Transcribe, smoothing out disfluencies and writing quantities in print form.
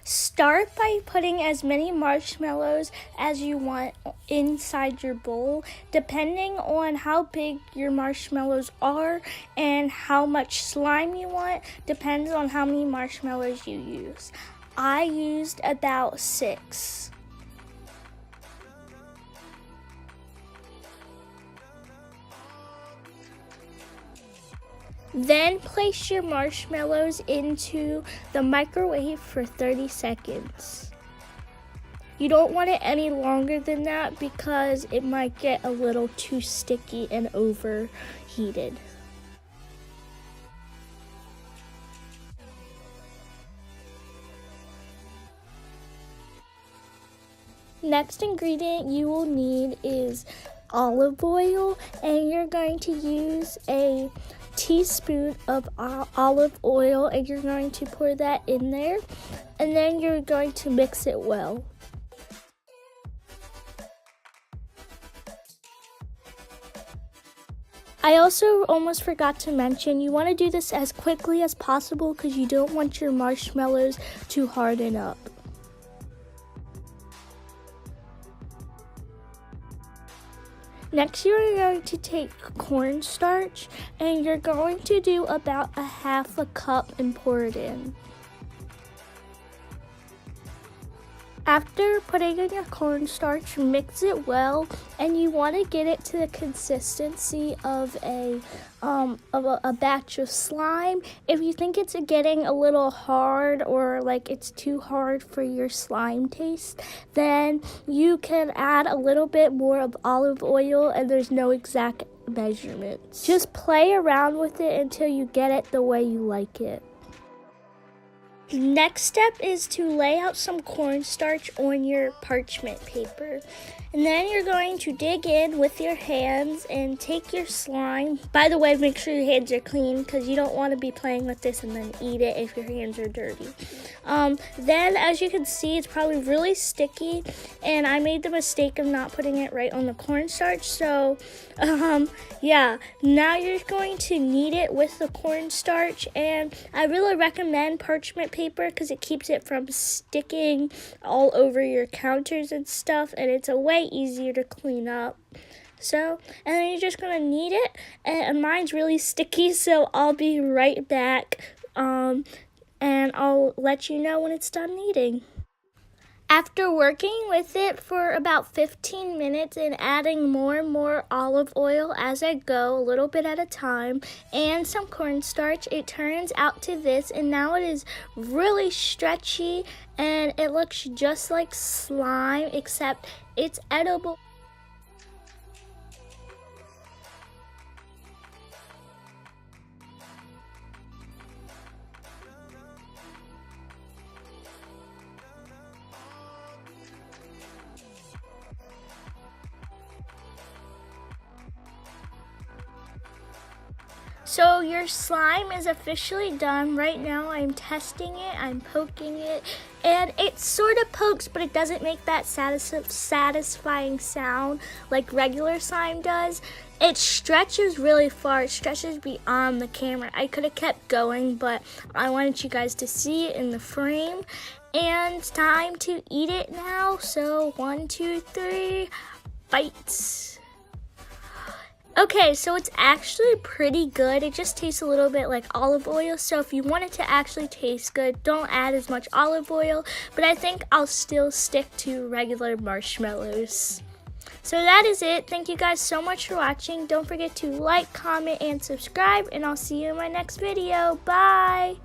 Start by putting as many marshmallows as you want inside your bowl. Depending on how big your marshmallows are and how much slime you want, depends on how many marshmallows you use. I used about 6. Then place your marshmallows into the microwave for 30 seconds. You don't want it any longer than that because it might get a little too sticky and overheated. Next ingredient you will need is olive oil, and you're going to use a teaspoon of olive oil, and you're going to pour that in there, and then you're going to mix it well. I also almost forgot to mention, you want to do this as quickly as possible because you don't want your marshmallows to harden up. Next, you're going to take cornstarch, and you're going to do about a half a cup and pour it in. After putting in your cornstarch, mix it well, and you want to get it to the consistency of a batch of slime. If you think it's getting a little hard or like it's too hard for your slime taste, then you can add a little bit more of olive oil, and there's no exact measurements. Just play around with it until you get it the way you like it. Next step is to lay out some cornstarch on your parchment paper. And then you're going to dig in with your hands and take your slime. By the way, make sure your hands are clean because you don't want to be playing with this and then eat it if your hands are dirty. Then, as you can see, it's probably really sticky, and I made the mistake of not putting it right on the cornstarch. So, yeah, now you're going to knead it with the cornstarch, and I really recommend parchment paper because it keeps it from sticking all over your counters and stuff, and it's a way easier to clean up. So, and then you're just gonna knead it, and mine's really sticky, so I'll be right back, and I'll let you know when it's done kneading. After working with it for about 15 minutes and adding more and more olive oil as I go, a little bit at a time, and some cornstarch, it turns out to this, and now it is really stretchy, and it looks just like slime, except it's edible. So your slime is officially done. Right now I'm testing it, I'm poking it, and it sort of pokes, but it doesn't make that satisfying sound like regular slime does. It stretches really far, it stretches beyond the camera. I could have kept going, but I wanted you guys to see it in the frame. And it's time to eat it now. So 1, 2, 3, bites. Okay, so it's actually pretty good. It just tastes a little bit like olive oil. So if you want it to actually taste good, don't add as much olive oil. But I think I'll still stick to regular marshmallows. So that is it. Thank you guys so much for watching. Don't forget to like, comment, and subscribe. And I'll see you in my next video. Bye!